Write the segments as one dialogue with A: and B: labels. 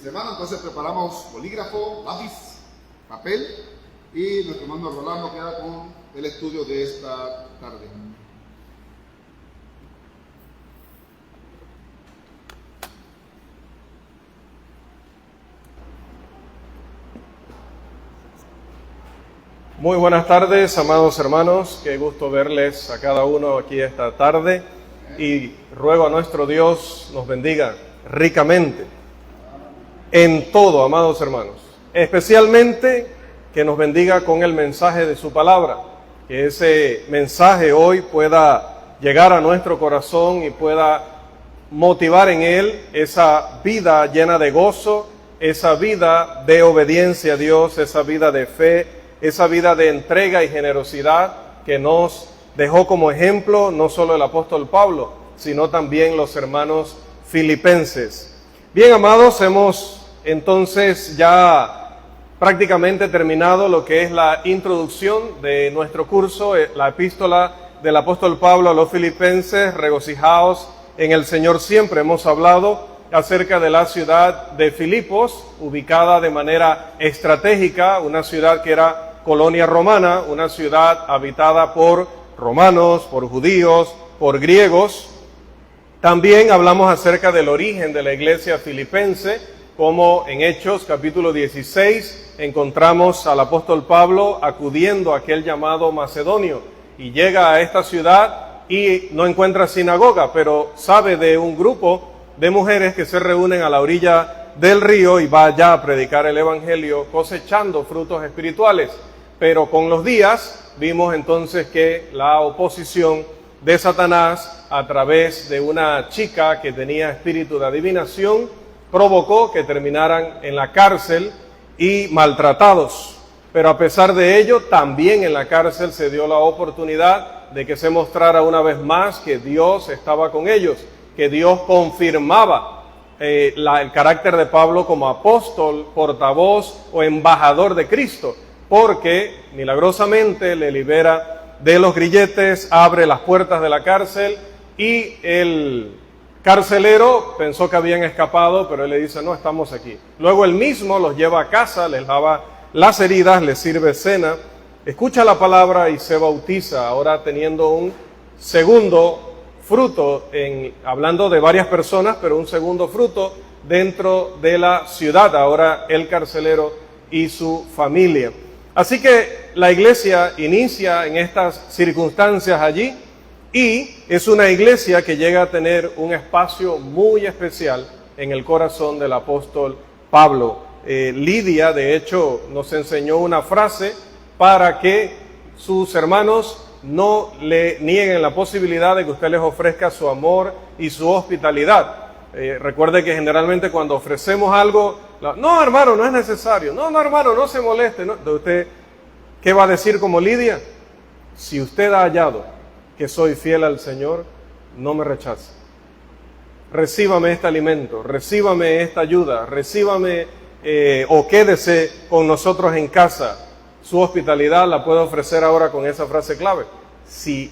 A: mis hermanos, entonces preparamos bolígrafo, lápiz, papel y nuestro hermano Rolando queda con el estudio de esta tarde.
B: Muy buenas tardes, amados hermanos, qué gusto verles a cada uno aquí esta tarde y ruego a nuestro Dios nos bendiga ricamente en todo, amados hermanos, especialmente que nos bendiga con el mensaje de su palabra, que ese mensaje hoy pueda llegar a nuestro corazón y pueda motivar en él esa vida llena de gozo, esa vida de obediencia a Dios, esa vida de fe, esa vida de entrega y generosidad que nos dejó como ejemplo no solo el apóstol Pablo, sino también los hermanos filipenses. Bien, amados, hemos entonces ya prácticamente terminado lo que es la introducción de nuestro curso, la epístola del apóstol Pablo a los filipenses. Regocijaos en el Señor siempre. Hemos hablado acerca de la ciudad de Filipos, ubicada de manera estratégica, una ciudad que era colonia romana, una ciudad habitada por romanos, por judíos, por griegos. También hablamos acerca del origen de la iglesia filipense, como en Hechos capítulo 16 encontramos al apóstol Pablo acudiendo a aquel llamado macedonio y llega a esta ciudad y no encuentra sinagoga, pero sabe de un grupo de mujeres que se reúnen a la orilla del río y va allá a predicar el evangelio cosechando frutos espirituales. Pero con los días vimos entonces que la oposición de Satanás a través de una chica que tenía espíritu de adivinación provocó que terminaran en la cárcel y maltratados. Pero a pesar de ello, también en la cárcel se dio la oportunidad de que se mostrara una vez más que Dios estaba con ellos, que Dios confirmaba el carácter de Pablo como apóstol, portavoz o embajador de Cristo, porque milagrosamente le libera de los grilletes, abre las puertas de la cárcel y el carcelero pensó que habían escapado, pero él le dice, no, estamos aquí. Luego él mismo los lleva a casa, les lava las heridas, les sirve cena, escucha la palabra y se bautiza, ahora teniendo un segundo fruto, hablando de varias personas, pero un segundo fruto dentro de la ciudad, ahora el carcelero y su familia. Así que la iglesia inicia en estas circunstancias allí y es una iglesia que llega a tener un espacio muy especial en el corazón del apóstol Pablo. Lidia, de hecho, nos enseñó una frase para que sus hermanos no le nieguen la posibilidad de que usted les ofrezca su amor y su hospitalidad. Recuerde que generalmente cuando ofrecemos algo, no hermano, no es necesario, no hermano, no se moleste, no. ¿Usted qué va a decir como Lidia? Si usted ha hallado que soy fiel al Señor, no me rechace. Recíbame este alimento, recíbame esta ayuda, recíbame o quédese con nosotros en casa. Su hospitalidad la puedo ofrecer ahora con esa frase clave. Si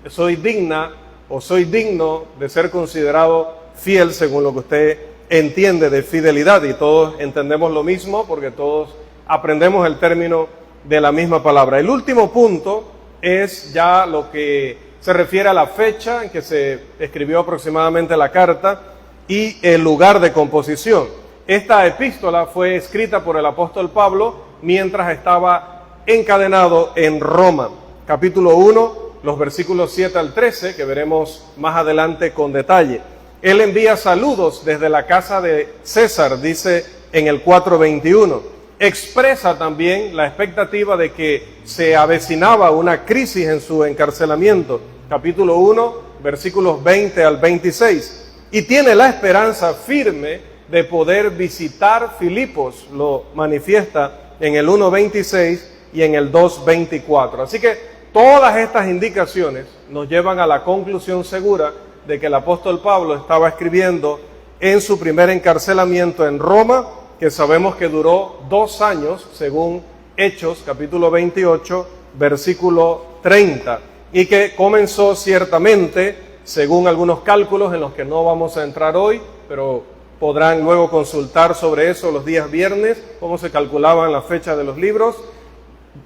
B: soy digna o soy digno de ser considerado fiel según lo que usted entiende de fidelidad, y todos entendemos lo mismo porque todos aprendemos el término de la misma palabra. El último punto es ya lo que se refiere a la fecha en que se escribió aproximadamente la carta y el lugar de composición. Esta epístola fue escrita por el apóstol Pablo mientras estaba encadenado en Roma. Capítulo 1, los versículos 7 al 13, que veremos más adelante con detalle. Él envía saludos desde la casa de César, dice en el 4:21. Expresa también la expectativa de que se avecinaba una crisis en su encarcelamiento. Capítulo 1, versículos 20 al 26. Y tiene la esperanza firme de poder visitar Filipos, lo manifiesta en el 1:26 y en el 2:24. Así que todas estas indicaciones nos llevan a la conclusión segura de que el apóstol Pablo estaba escribiendo en su primer encarcelamiento en Roma, que sabemos que duró 2 años, según Hechos, capítulo 28, versículo 30, y que comenzó ciertamente, según algunos cálculos en los que no vamos a entrar hoy, pero podrán luego consultar sobre eso los días viernes, cómo se calculaban las fechas de los libros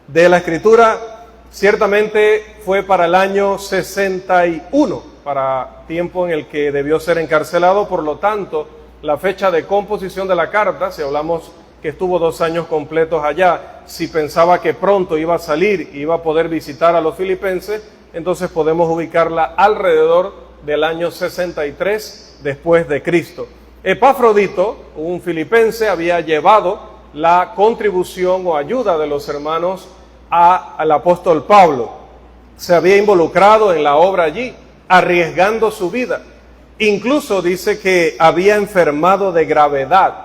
B: de la Escritura. Ciertamente fue para el año 61, para tiempo en el que debió ser encarcelado. Por lo tanto, la fecha de composición de la carta, si hablamos que estuvo 2 años completos allá, si pensaba que pronto iba a salir y iba a poder visitar a los filipenses, entonces podemos ubicarla alrededor del año 63 después de Cristo. Epafrodito, un filipense, había llevado la contribución o ayuda de los hermanos al apóstol Pablo. Se había involucrado en la obra allí, arriesgando su vida. Incluso dice que había enfermado de gravedad,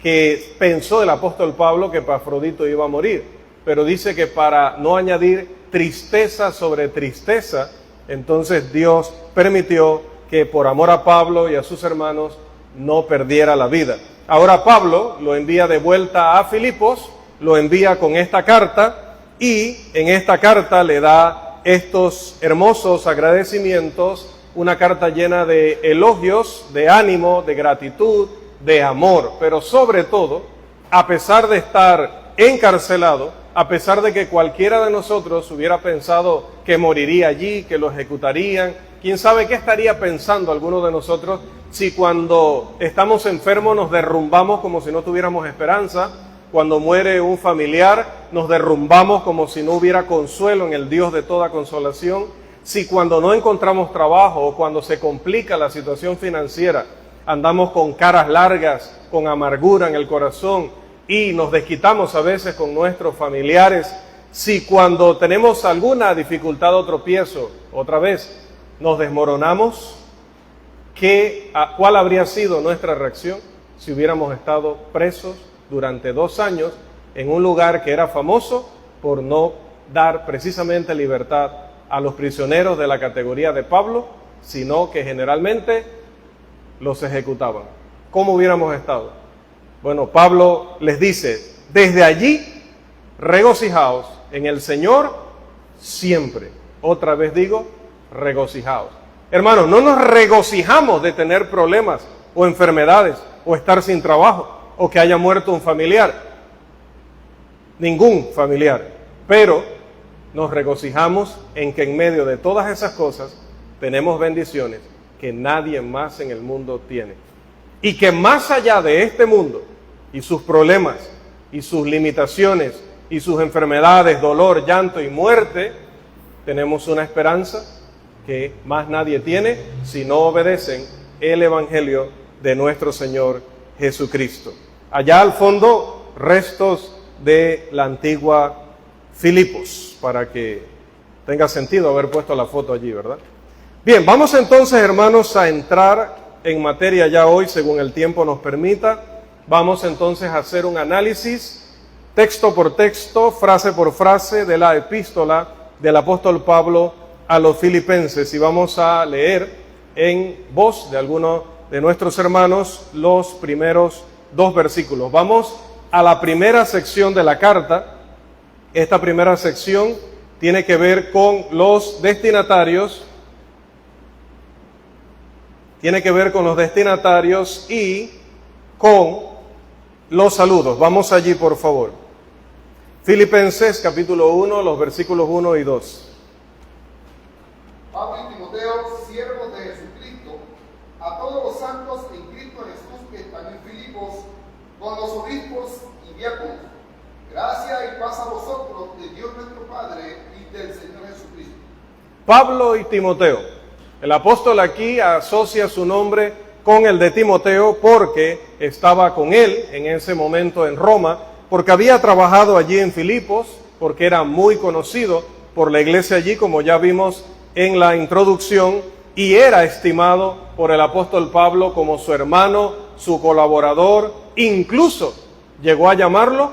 B: que pensó el apóstol Pablo que Epafrodito iba a morir, pero dice que para no añadir tristeza sobre tristeza, entonces Dios permitió que por amor a Pablo y a sus hermanos no perdiera la vida. Ahora Pablo lo envía de vuelta a Filipos, lo envía con esta carta y en esta carta le da estos hermosos agradecimientos, una carta llena de elogios, de ánimo, de gratitud, de amor, pero sobre todo, a pesar de estar encarcelado, a pesar de que cualquiera de nosotros hubiera pensado que moriría allí, que lo ejecutarían, quién sabe qué estaría pensando alguno de nosotros si cuando estamos enfermos nos derrumbamos como si no tuviéramos esperanza, cuando muere un familiar nos derrumbamos como si no hubiera consuelo en el Dios de toda consolación, si cuando no encontramos trabajo o cuando se complica la situación financiera andamos con caras largas, con amargura en el corazón y nos desquitamos a veces con nuestros familiares, si cuando tenemos alguna dificultad o tropiezo, otra vez, nos desmoronamos, ¿cuál habría sido nuestra reacción si hubiéramos estado presos durante 2 años en un lugar que era famoso por no dar precisamente libertad a los prisioneros de la categoría de Pablo, sino que generalmente los ejecutaban? ¿Cómo hubiéramos estado? Bueno, Pablo les dice, desde allí regocijaos en el Señor siempre. Otra vez digo, regocijaos. Hermanos, no nos regocijamos de tener problemas o enfermedades o estar sin trabajo o que haya muerto un familiar. Ningún familiar. Pero nos regocijamos en que en medio de todas esas cosas tenemos bendiciones que nadie más en el mundo tiene. Y que más allá de este mundo y sus problemas y sus limitaciones y sus enfermedades, dolor, llanto y muerte, tenemos una esperanza que más nadie tiene si no obedecen el Evangelio de nuestro Señor Jesucristo. Allá al fondo, restos de la antigua Filipos, para que tenga sentido haber puesto la foto allí, ¿verdad? Bien, vamos entonces, hermanos, a entrar en materia ya hoy, según el tiempo nos permita. Vamos entonces a hacer un análisis, texto por texto, frase por frase, de la epístola del apóstol Pablo a los filipenses. Y vamos a leer en voz de alguno de nuestros hermanos los primeros 2 versículos. Vamos a la primera sección de la carta. Esta primera sección tiene que ver con los destinatarios. Tiene que ver con los destinatarios y con los saludos. Vamos allí, por favor. Filipenses, capítulo 1, los versículos 1 y 2.
A: Pablo y Timoteo, siervos de Jesucristo, a todos los santos en Cristo Jesús que están en Filipos, con los obispos y diáconos. Gracia y paz a vosotros, de Dios nuestro Padre y del Señor Jesucristo.
B: Pablo y Timoteo. El apóstol aquí asocia su nombre con el de Timoteo porque estaba con él en ese momento en Roma, porque había trabajado allí en Filipos, porque era muy conocido por la iglesia allí, como ya vimos en la introducción, y era estimado por el apóstol Pablo como su hermano, su colaborador, incluso llegó a llamarlo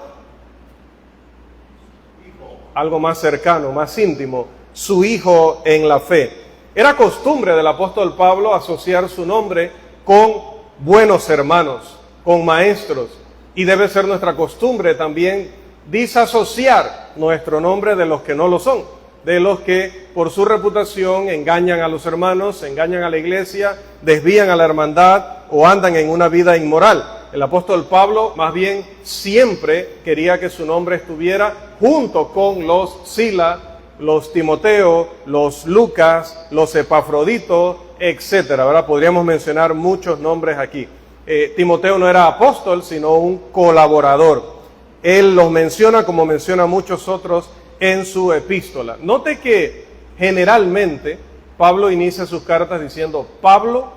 B: algo más cercano, más íntimo, su hijo en la fe. Era costumbre del apóstol Pablo asociar su nombre con buenos hermanos, con maestros, y debe ser nuestra costumbre también disasociar nuestro nombre de los que no lo son, de los que por su reputación engañan a los hermanos, engañan a la iglesia, desvían a la hermandad o andan en una vida inmoral. El apóstol Pablo más bien siempre quería que su nombre estuviera junto con los Sila, los Timoteo, los Lucas, los Epafrodito, etcétera, ¿verdad? Podríamos mencionar muchos nombres aquí. Timoteo no era apóstol, sino un colaborador. Él los menciona como menciona muchos otros en su epístola. Note que generalmente Pablo inicia sus cartas diciendo Pablo,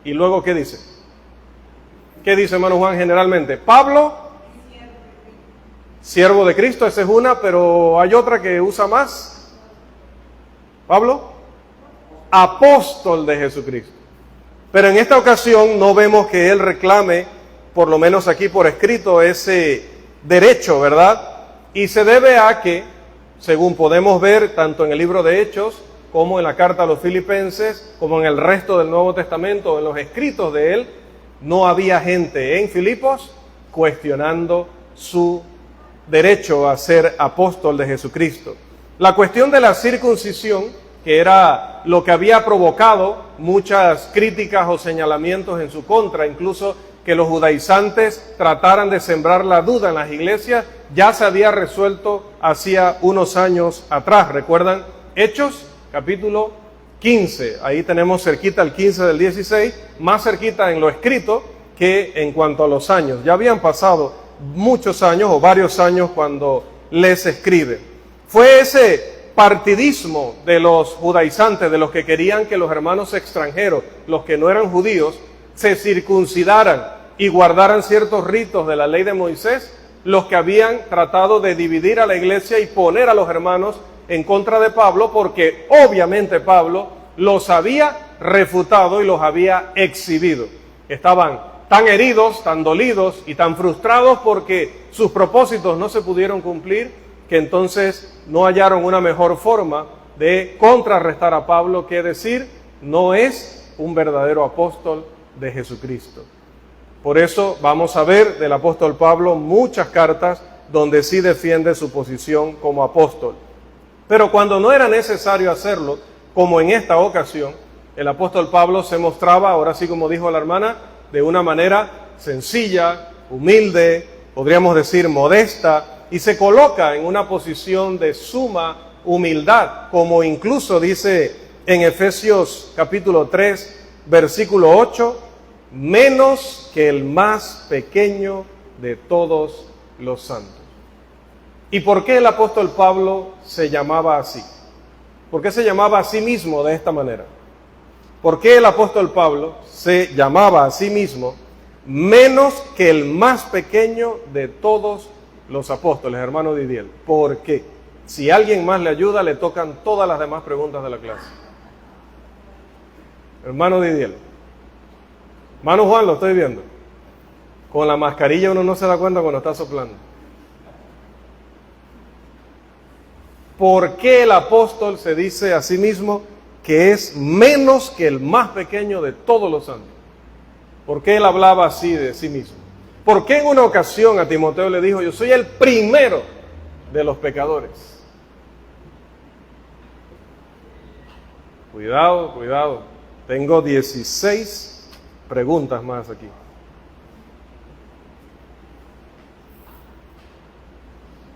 B: y luego ¿qué dice? ¿Qué dice, hermano Juan, generalmente? Pablo, siervo de Cristo, esa es una, pero hay otra que usa más. Pablo, apóstol de Jesucristo. Pero en esta ocasión no vemos que él reclame, por lo menos aquí por escrito, ese derecho, ¿verdad? Y se debe a que, según podemos ver tanto en el libro de Hechos, como en la carta a los Filipenses, como en el resto del Nuevo Testamento, en los escritos de él, no había gente en Filipos cuestionando su derecho a ser apóstol de Jesucristo. La cuestión de la circuncisión, que era lo que había provocado muchas críticas o señalamientos en su contra, incluso que los judaizantes trataran de sembrar la duda en las iglesias, ya se había resuelto hacía unos años atrás. ¿Recuerdan? Hechos, capítulo 15. Ahí tenemos cerquita el 15 del 16, más cerquita en lo escrito que en cuanto a los años. Ya habían pasado muchos años o varios años cuando les escribe. Fue ese partidismo de los judaizantes, de los que querían que los hermanos extranjeros, los que no eran judíos, se circuncidaran y guardaran ciertos ritos de la ley de Moisés, los que habían tratado de dividir a la iglesia y poner a los hermanos en contra de Pablo, porque obviamente Pablo los había refutado y los había exhibido. Estaban tan heridos, tan dolidos y tan frustrados porque sus propósitos no se pudieron cumplir, que entonces no hallaron una mejor forma de contrarrestar a Pablo que decir, no es un verdadero apóstol de Jesucristo. Por eso vamos a ver del apóstol Pablo muchas cartas donde sí defiende su posición como apóstol. Pero cuando no era necesario hacerlo, como en esta ocasión, el apóstol Pablo se mostraba, ahora sí como dijo la hermana, de una manera sencilla, humilde, podríamos decir modesta, y se coloca en una posición de suma humildad, como incluso dice en Efesios capítulo 3, versículo 8, menos que el más pequeño de todos los santos. ¿Y por qué el apóstol Pablo se llamaba así? ¿Por qué se llamaba a sí mismo de esta manera? ¿Por qué el apóstol Pablo se llamaba a sí mismo menos que el más pequeño de todos los apóstoles, hermano Didier? ¿Por qué? Si alguien más le ayuda, le tocan todas las demás preguntas de la clase. Hermano Didier. Hermano Juan, lo estoy viendo. Con la mascarilla uno no se da cuenta cuando está soplando. ¿Por qué el apóstol se dice a sí mismo que es menos que el más pequeño de todos los santos? ¿Por qué él hablaba así de sí mismo? ¿Por qué en una ocasión a Timoteo le dijo, yo soy el primero de los pecadores? Cuidado, cuidado. Tengo 16 preguntas más aquí.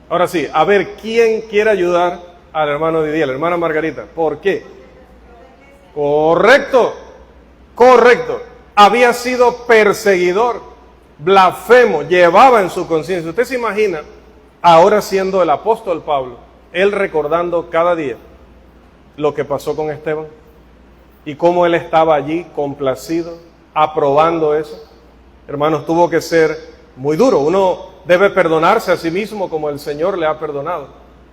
B: Ahora sí, a ver, ¿quién quiere ayudar al hermano Didier? La hermana Margarita. ¿Por qué? Correcto, correcto. Había sido perseguidor, blasfemo, llevaba en su conciencia. Usted se imagina, ahora siendo el apóstol Pablo, él recordando cada día lo que pasó con Esteban y cómo él estaba allí complacido, aprobando eso. Hermanos, tuvo que ser muy duro. Uno debe perdonarse a sí mismo como el Señor le ha perdonado,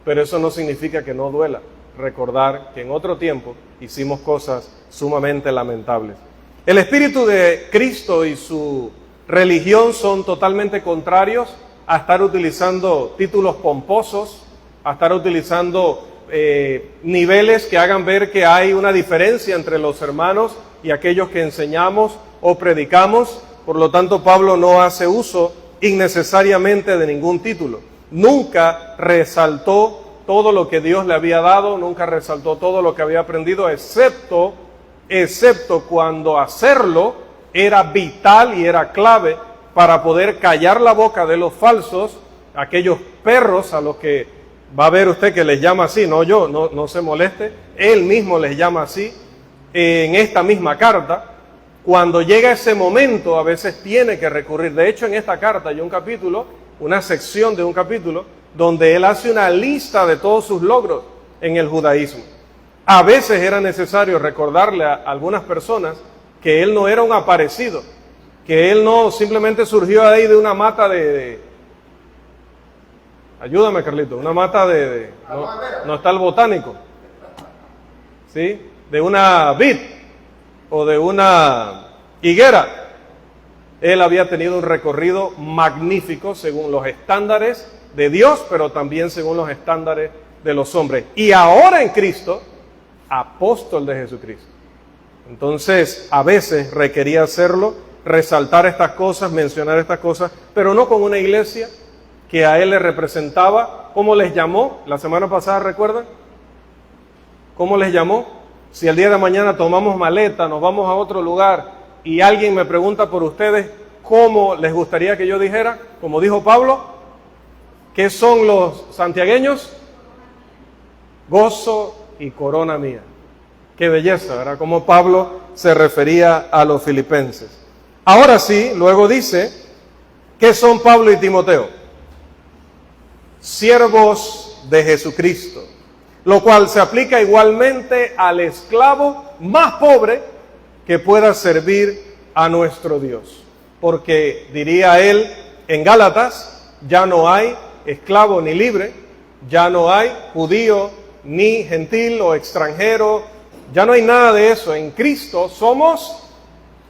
B: pero eso no significa que no duela recordar que en otro tiempo hicimos cosas sumamente lamentables. El espíritu de Cristo y su religión son totalmente contrarios a estar utilizando títulos pomposos, a estar utilizando niveles que hagan ver que hay una diferencia entre los hermanos y aquellos que enseñamos o predicamos. Por lo tanto, Pablo no hace uso innecesariamente de ningún título. Nunca resaltó todo lo que Dios le había dado, nunca resaltó todo lo que había aprendido, excepto cuando hacerlo era vital y era clave para poder callar la boca de los falsos, aquellos perros a los que va a ver usted que les llama así, no yo, no se moleste, él mismo les llama así en esta misma carta. Cuando llega ese momento a veces tiene que recurrir, de hecho en esta carta hay un capítulo, una sección de un capítulo, donde él hace una lista de todos sus logros en el judaísmo. A veces era necesario recordarle a algunas personas que él no era un aparecido, que él no simplemente surgió ahí de una mata ayúdame Carlito, una mata no está el botánico, ¿sí? De una vid o de una higuera. Él había tenido un recorrido magnífico según los estándares de Dios, pero también según los estándares de los hombres. Y ahora en Cristo, apóstol de Jesucristo. Entonces, a veces requería hacerlo, resaltar estas cosas, mencionar estas cosas, pero no con una iglesia que a él le representaba. ¿Cómo les llamó? La semana pasada, ¿recuerdan? ¿Cómo les llamó? Si el día de mañana tomamos maleta, nos vamos a otro lugar y alguien me pregunta por ustedes, ¿cómo les gustaría que yo dijera? Como dijo Pablo, ¿qué son los santiagueños? Gozo y corona mía. Qué belleza, ¿verdad? Como Pablo se refería a los filipenses. Ahora sí, luego dice, ¿qué son Pablo y Timoteo? Siervos de Jesucristo, lo cual se aplica igualmente al esclavo más pobre que pueda servir a nuestro Dios. Porque diría él en Gálatas, ya no hay esclavo ni libre, ya no hay judío ni gentil o extranjero, ya no hay nada de eso. En Cristo somos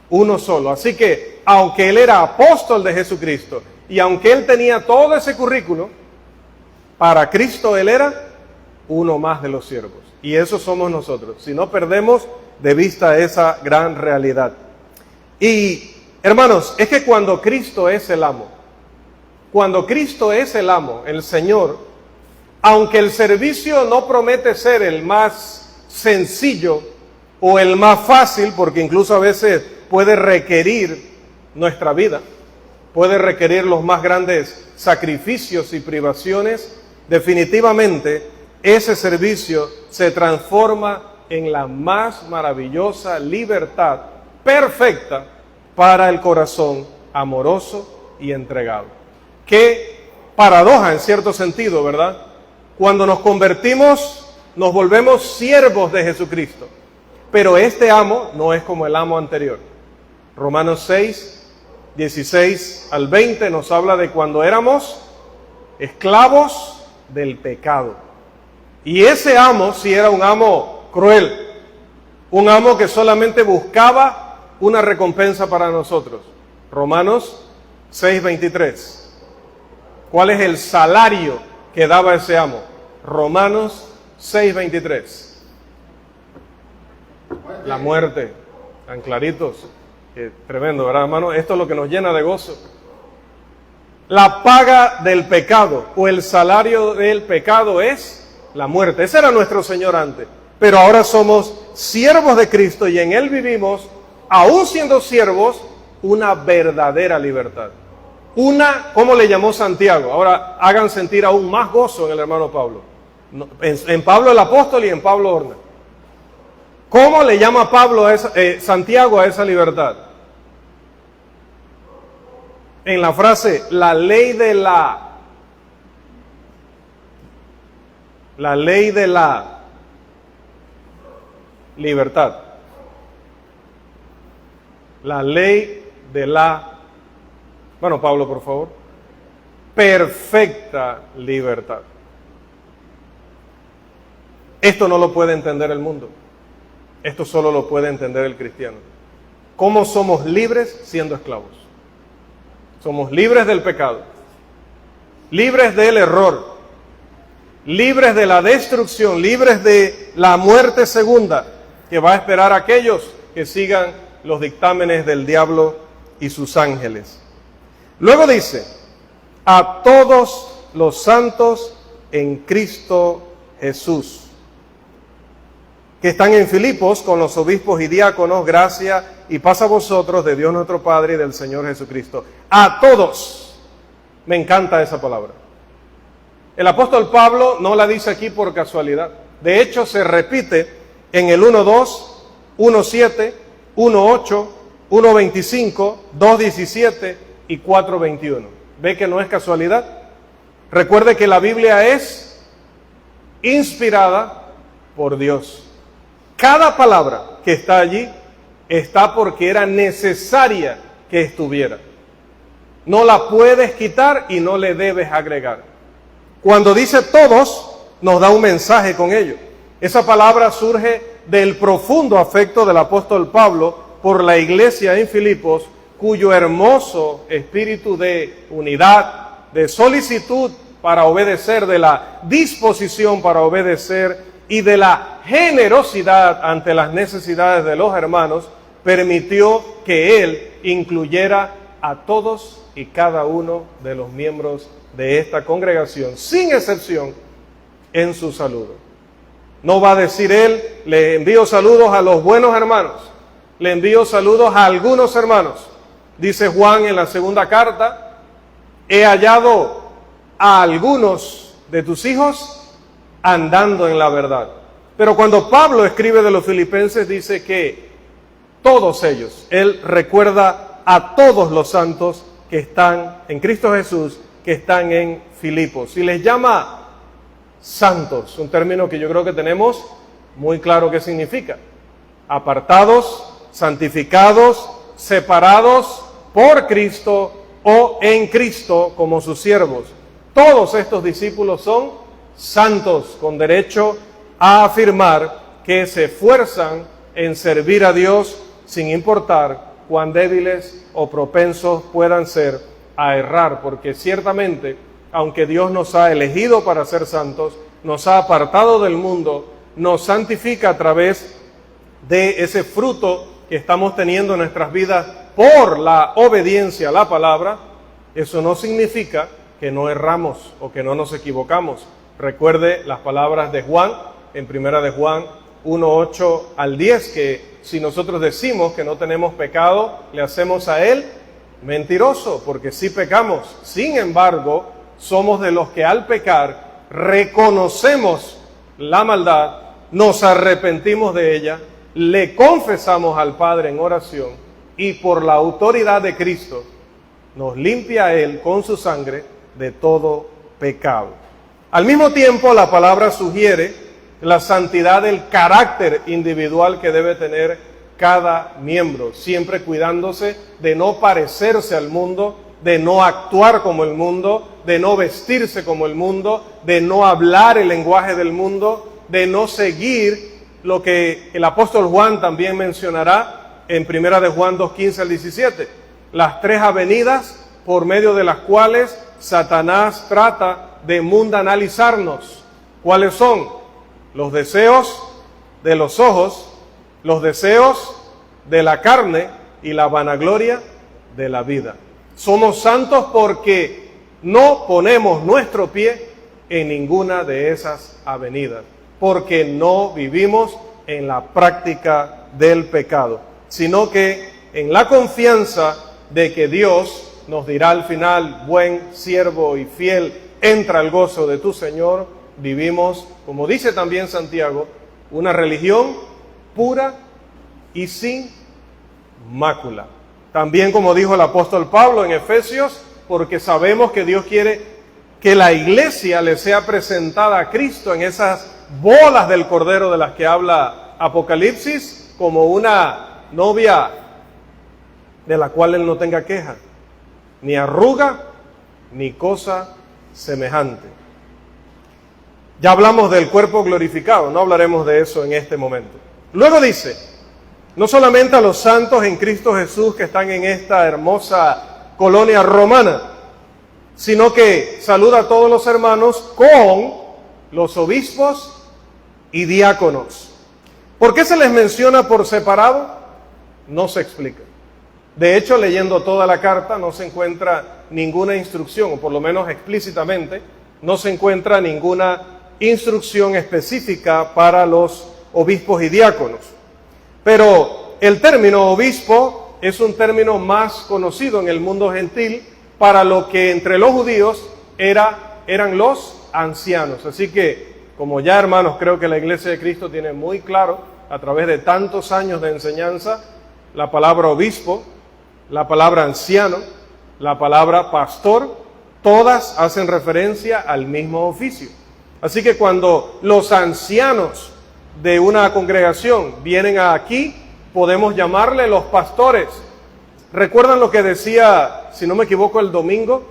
B: uno solo. Así que, aunque él era apóstol de Jesucristo y aunque él tenía todo ese currículo, para Cristo él era uno más de los siervos. Y eso somos nosotros, si no perdemos de vista esa gran realidad. Y, hermanos, es que cuando Cristo es el amo, el Señor, aunque el servicio no promete ser el más sencillo o el más fácil, porque incluso a veces puede requerir nuestra vida, puede requerir los más grandes sacrificios y privaciones, definitivamente ese servicio se transforma en la más maravillosa libertad perfecta para el corazón amoroso y entregado. Qué paradoja en cierto sentido, ¿verdad? Cuando nos convertimos, nos volvemos siervos de Jesucristo, pero este amo no es como el amo anterior. Romanos 6, 16 al 20 nos habla de cuando éramos esclavos del pecado. Y ese amo sí era un amo cruel, un amo que solamente buscaba una recompensa para nosotros. Romanos 6:23. ¿Cuál es el salario que daba ese amo? Romanos 6:23. La muerte, tan claritos, que tremendo, ¿verdad, hermano? Esto es lo que nos llena de gozo. La paga del pecado o el salario del pecado es la muerte. Ese era nuestro Señor antes. Pero ahora somos siervos de Cristo y en Él vivimos, aún siendo siervos, una verdadera libertad. ¿Cómo le llamó Santiago? Ahora hagan sentir aún más gozo en el hermano Pablo. En Pablo el apóstol y en Pablo Horna. ¿Cómo le llama Santiago a esa libertad? En la frase, la ley de la libertad. La ley de la, bueno, Pablo, por favor, perfecta libertad. Esto no lo puede entender el mundo. Esto solo lo puede entender el cristiano. ¿Cómo somos libres siendo esclavos? Somos libres del pecado, libres del error, libres de la destrucción, libres de la muerte segunda que va a esperar a aquellos que sigan los dictámenes del diablo y sus ángeles. Luego dice, a todos los santos en Cristo Jesús, que están en Filipos con los obispos y diáconos, gracia y paz a vosotros de Dios nuestro Padre y del Señor Jesucristo. A todos. Me encanta esa palabra. El apóstol Pablo no la dice aquí por casualidad. De hecho, se repite en el 1.2, 1.7, 1.8, 1.25, 2.17 y 4.21. ¿Ve que no es casualidad? Recuerde que la Biblia es inspirada por Dios. Cada palabra que está allí está porque era necesaria que estuviera. No la puedes quitar y no le debes agregar. Cuando dice todos, nos da un mensaje con ello. Esa palabra surge del profundo afecto del apóstol Pablo por la iglesia en Filipos, cuyo hermoso espíritu de unidad, de solicitud para obedecer, de la disposición para obedecer y de la generosidad ante las necesidades de los hermanos, permitió que él incluyera a todos y cada uno de los miembros de esta congregación, sin excepción, en su saludo. No va a decir él, le envío saludos a los buenos hermanos, le envío saludos a algunos hermanos. Dice Juan en la segunda carta, he hallado a algunos de tus hijos andando en la verdad. Pero cuando Pablo escribe de los filipenses, dice que todos ellos, él recuerda a todos los santos que están en Cristo Jesús, que están en Filipos, y les llama santos, un término que yo creo que tenemos muy claro qué significa: apartados, santificados, separados por Cristo o en Cristo como sus siervos. Todos estos discípulos son santos, con derecho a afirmar que se esfuerzan en servir a Dios sin importar cuán débiles o propensos puedan ser a errar, porque ciertamente, aunque Dios nos ha elegido para ser santos, nos ha apartado del mundo, nos santifica a través de ese fruto que estamos teniendo en nuestras vidas por la obediencia a la palabra. Eso no significa que no erramos o que no nos equivocamos. Recuerde las palabras de Juan, en primera de Juan 1:8 al 10, que si nosotros decimos que no tenemos pecado, le hacemos a él mentiroso, porque sí pecamos. Sin embargo, somos de los que al pecar reconocemos la maldad, nos arrepentimos de ella, le confesamos al Padre en oración y por la autoridad de Cristo nos limpia a Él con su sangre de todo pecado. Al mismo tiempo, la palabra sugiere la santidad del carácter individual que debe tener cada miembro, siempre cuidándose de no parecerse al mundo, de no actuar como el mundo, de no vestirse como el mundo, de no hablar el lenguaje del mundo, de no seguir lo que el apóstol Juan también mencionará en primera de Juan 2:15 al 17, las tres avenidas por medio de las cuales Satanás trata de mundanalizarnos. ¿Cuáles son? Los deseos de los ojos, los deseos de la carne y la vanagloria de la vida. Somos santos porque no ponemos nuestro pie en ninguna de esas avenidas, porque no vivimos en la práctica del pecado, sino que en la confianza de que Dios nos dirá al final: buen siervo y fiel, entra al gozo de tu Señor. Vivimos, como dice también Santiago, una religión pura y sin mácula. También, como dijo el apóstol Pablo en Efesios, porque sabemos que Dios quiere que la iglesia le sea presentada a Cristo en esas bodas del Cordero de las que habla Apocalipsis, como una novia de la cual él no tenga queja, ni arruga, ni cosa semejante. Ya hablamos del cuerpo glorificado, no hablaremos de eso en este momento. Luego dice, no solamente a los santos en Cristo Jesús que están en esta hermosa colonia romana, sino que saluda a todos los hermanos con los obispos y diáconos. ¿Por qué se les menciona por separado? No se explica. De hecho, leyendo toda la carta no se encuentra ninguna instrucción, o por lo menos explícitamente, no se encuentra ninguna instrucción específica para los obispos y diáconos. Pero el término obispo es un término más conocido en el mundo gentil para lo que entre los judíos eran los ancianos. Así que, como ya hermanos, creo que la Iglesia de Cristo tiene muy claro, a través de tantos años de enseñanza, la palabra obispo, la palabra anciano, la palabra pastor, todas hacen referencia al mismo oficio. Así que cuando los ancianos de una congregación vienen aquí, podemos llamarle los pastores. ¿Recuerdan lo que decía, si no me equivoco, el domingo?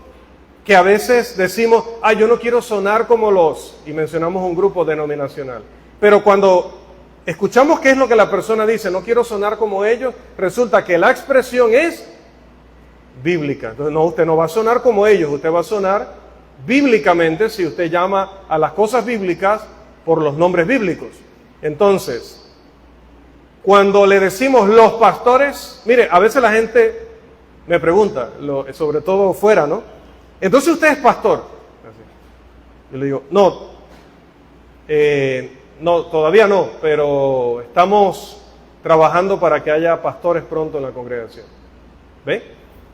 B: Que a veces decimos, yo no quiero sonar como los, y mencionamos un grupo denominacional. Pero cuando escuchamos qué es lo que la persona dice, no quiero sonar como ellos, resulta que la expresión es bíblica. Entonces, no, usted no va a sonar como ellos, usted va a sonar bíblicamente si usted llama a las cosas bíblicas por los nombres bíblicos. Entonces, cuando le decimos los pastores, mire, a veces la gente me pregunta, sobre todo fuera, ¿no? Entonces usted es pastor. Yo le digo, no, todavía no, pero estamos trabajando para que haya pastores pronto en la congregación. ¿Ve?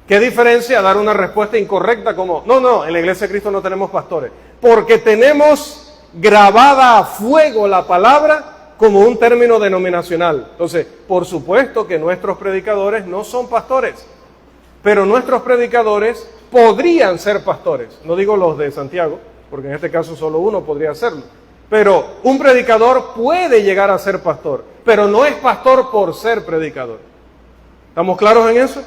B: ¿Qué diferencia dar una respuesta incorrecta como, no, en la Iglesia de Cristo no tenemos pastores? Porque tenemos grabada a fuego la palabra como un término denominacional. Entonces, por supuesto que nuestros predicadores no son pastores, pero nuestros predicadores podrían ser pastores. No digo los de Santiago, porque en este caso solo uno podría hacerlo. Pero un predicador puede llegar a ser pastor, pero no es pastor por ser predicador. ¿Estamos claros en eso?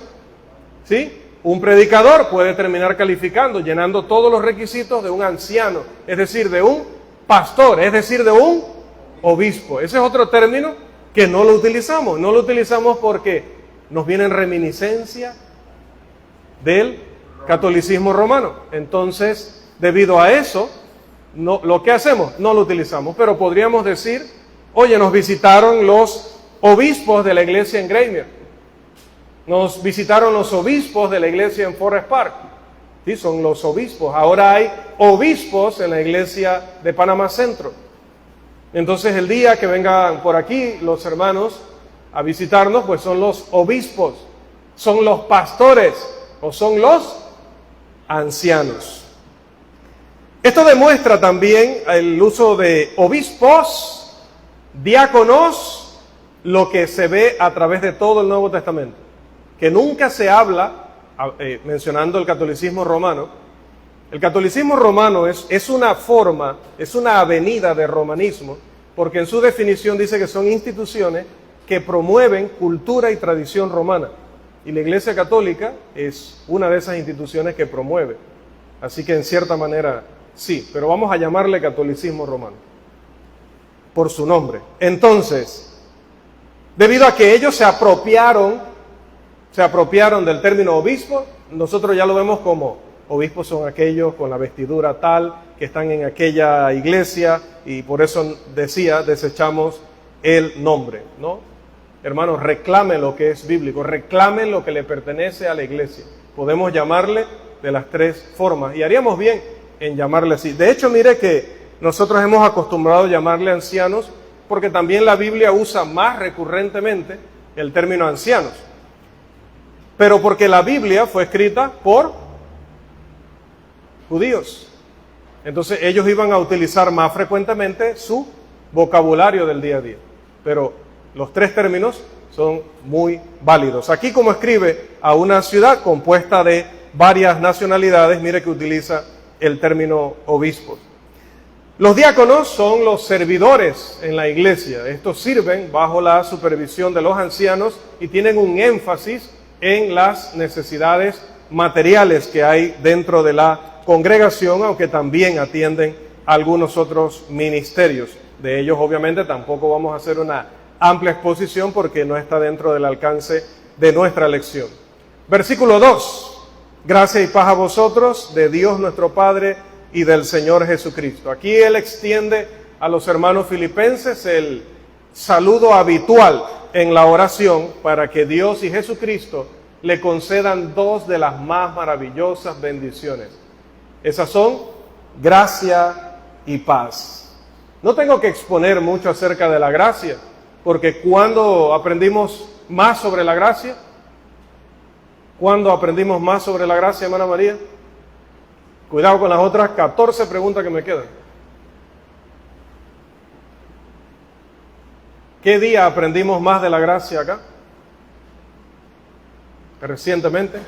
B: ¿Sí? Un predicador puede terminar calificando, llenando todos los requisitos de un anciano, es decir, de un pastor, es decir, de un obispo. Ese es otro término que no lo utilizamos. No lo utilizamos porque nos viene en reminiscencia del catolicismo romano. Entonces, debido a eso, lo que hacemos, no lo utilizamos. Pero podríamos decir, oye, nos visitaron los obispos de la iglesia en Graymer. Nos visitaron los obispos de la iglesia en Forest Park. Sí, son los obispos. Ahora hay obispos en la iglesia de Panamá Centro. Entonces el día que vengan por aquí los hermanos a visitarnos, pues son los obispos, son los pastores o son los ancianos. Esto demuestra también el uso de obispos, diáconos, lo que se ve a través de todo el Nuevo Testamento. Que nunca se habla, mencionando el catolicismo romano. El catolicismo romano es una forma, es una avenida de romanismo, porque en su definición dice que son instituciones que promueven cultura y tradición romana. Y la Iglesia Católica es una de esas instituciones que promueve. Así que en cierta manera sí, pero vamos a llamarle catolicismo romano, por su nombre. Entonces, debido a que ellos se apropiaron del término obispo, nosotros ya lo vemos como obispos son aquellos con la vestidura tal, que están en aquella iglesia, y por eso desechamos el nombre, ¿no? Hermanos, reclamen lo que es bíblico, reclamen lo que le pertenece a la iglesia. Podemos llamarle de las tres formas, y haríamos bien en llamarle así. De hecho, mire que nosotros hemos acostumbrado a llamarle ancianos, porque también la Biblia usa más recurrentemente el término ancianos. Pero porque la Biblia fue escrita por judíos. Entonces ellos iban a utilizar más frecuentemente su vocabulario del día a día. Pero los tres términos son muy válidos. Aquí, como escribe a una ciudad compuesta de varias nacionalidades, mire que utiliza el término obispos. Los diáconos son los servidores en la iglesia. Estos sirven bajo la supervisión de los ancianos y tienen un énfasis en las necesidades materiales que hay dentro de la congregación, aunque también atienden a algunos otros ministerios. De ellos, obviamente, tampoco vamos a hacer una amplia exposición porque no está dentro del alcance de nuestra lección. Versículo 2. Gracia y paz a vosotros, de Dios nuestro Padre y del Señor Jesucristo. Aquí él extiende a los hermanos filipenses el saludo habitual en la oración para que Dios y Jesucristo le concedan dos de las más maravillosas bendiciones. Esas son gracia y paz. No tengo que exponer mucho acerca de la gracia, porque cuando aprendimos más sobre la gracia? ¿Cuándo aprendimos más sobre la gracia, hermana María? Cuidado con las otras 14 preguntas que me quedan. ¿Qué día aprendimos más de la gracia acá? Recientemente.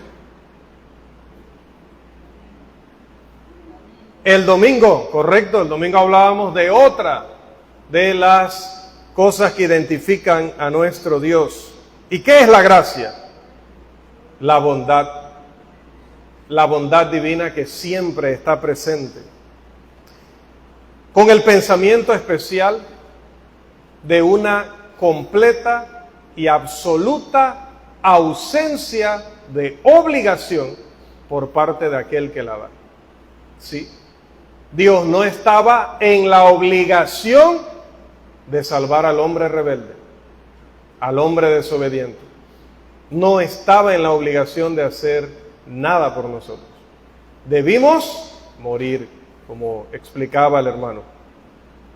B: El domingo, correcto, el domingo hablábamos de otra de las cosas que identifican a nuestro Dios. ¿Y qué es la gracia? La bondad divina que siempre está presente. Con el pensamiento especial de una completa y absoluta ausencia de obligación por parte de aquel que la da. Sí. Dios no estaba en la obligación de salvar al hombre rebelde, al hombre desobediente. No estaba en la obligación de hacer nada por nosotros. Debimos morir, como explicaba el hermano.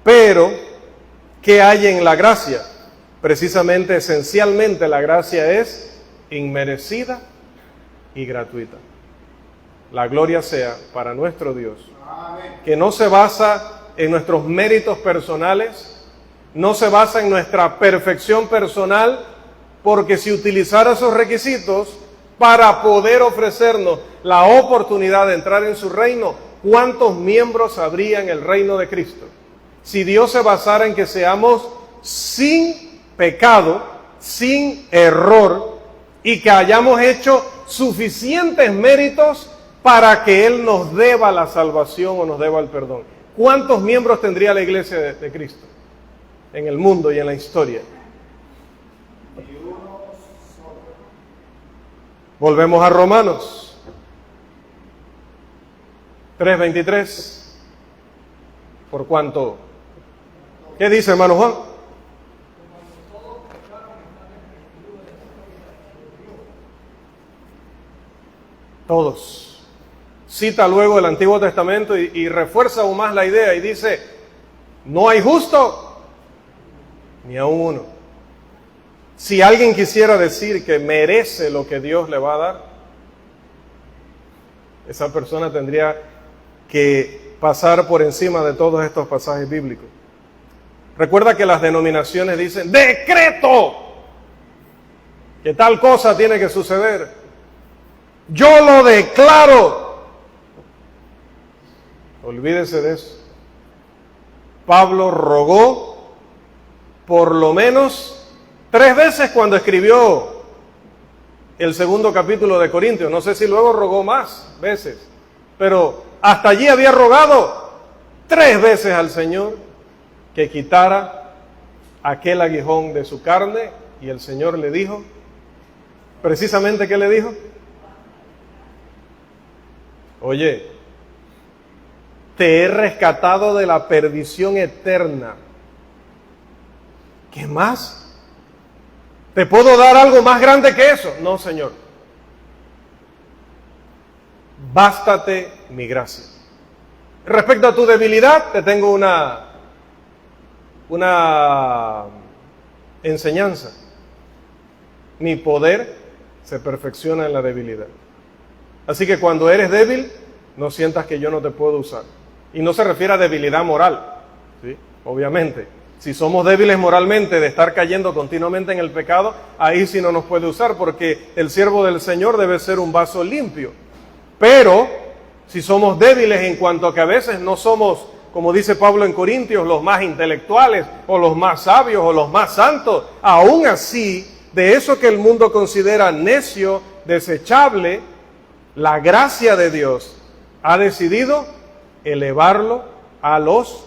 B: Pero, ¿qué hay en la gracia? Precisamente, esencialmente, la gracia es inmerecida y gratuita. La gloria sea para nuestro Dios, que no se basa en nuestros méritos personales, no se basa en nuestra perfección personal, porque si utilizara esos requisitos para poder ofrecernos la oportunidad de entrar en su reino, ¿cuántos miembros habría en el reino de Cristo? Si Dios se basara en que seamos sin pecado, sin error, y que hayamos hecho suficientes méritos para que Él nos deba la salvación o nos deba el perdón. ¿Cuántos miembros tendría la iglesia de Cristo en el mundo y en la historia? Volvemos a Romanos 3:23. ¿Por cuánto? ¿Qué dice, hermano Juan? Todos. Cita luego el Antiguo Testamento y refuerza aún más la idea y dice, no hay justo ni aún uno. Si alguien quisiera decir que merece lo que Dios le va a dar, esa persona tendría que pasar por encima de todos estos pasajes bíblicos. Recuerda que las denominaciones dicen, ¡decreto! Que tal cosa tiene que suceder. Yo lo declaro. Olvídese de eso. Pablo rogó por lo menos 3 veces cuando escribió el 2º capítulo de Corintios. No sé si luego rogó más veces, pero hasta allí había rogado 3 veces al Señor que quitara aquel aguijón de su carne, y el Señor le dijo, precisamente, ¿qué le dijo? Oye, te he rescatado de la perdición eterna. ¿Qué más? ¿Te puedo dar algo más grande que eso? No, Señor. Bástate mi gracia. Respecto a tu debilidad, te tengo una enseñanza. Mi poder se perfecciona en la debilidad. Así que cuando eres débil, no sientas que yo no te puedo usar. Y no se refiere a debilidad moral, ¿sí? Obviamente. Si somos débiles moralmente de estar cayendo continuamente en el pecado, ahí sí no nos puede usar, porque el siervo del Señor debe ser un vaso limpio. Pero si somos débiles en cuanto a que a veces no somos, como dice Pablo en Corintios, los más intelectuales o los más sabios o los más santos, aún así, de eso que el mundo considera necio, desechable, la gracia de Dios ha decidido elevarlo a los